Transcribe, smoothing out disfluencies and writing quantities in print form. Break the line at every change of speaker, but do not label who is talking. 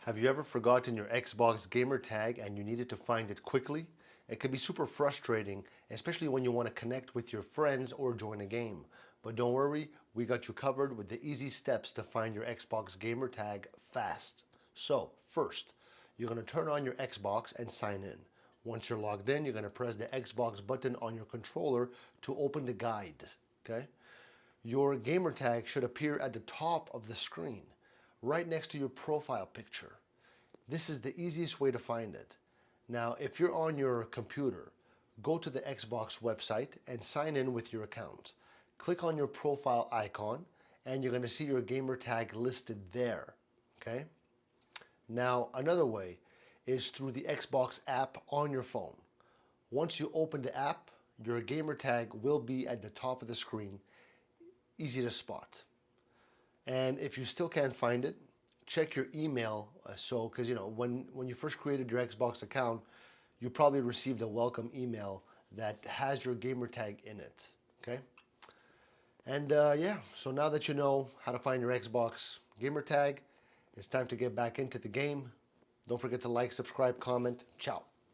Have you ever forgotten your Xbox gamer tag and you needed to find it quickly? It can be super frustrating, especially when you want to connect with your friends or join a game. But don't worry, we got you covered with the easy steps to find your Xbox gamer tag fast. So, first, you're going to turn on your Xbox and sign in. Once you're logged in, you're going to press the Xbox button on your controller to open the guide. Okay? Your gamer tag should appear at the top of the screen, right next to your profile picture. This is the easiest way to find it. Now, if you're on your computer, go to the Xbox website and sign in with your account. Click on your profile icon and you're going to see your gamer tag listed there. Okay? Now, another way is through the Xbox app on your phone. Once you open the app, your gamer tag will be at the top of the screen, easy to spot. And if you still can't find it, check your email. Because when you first created your Xbox account, you probably received a welcome email that has your gamer tag in it. Okay. And yeah, so now that you know how to find your Xbox gamer tag, it's time to get back into the game. Don't forget to like, subscribe, comment. Ciao.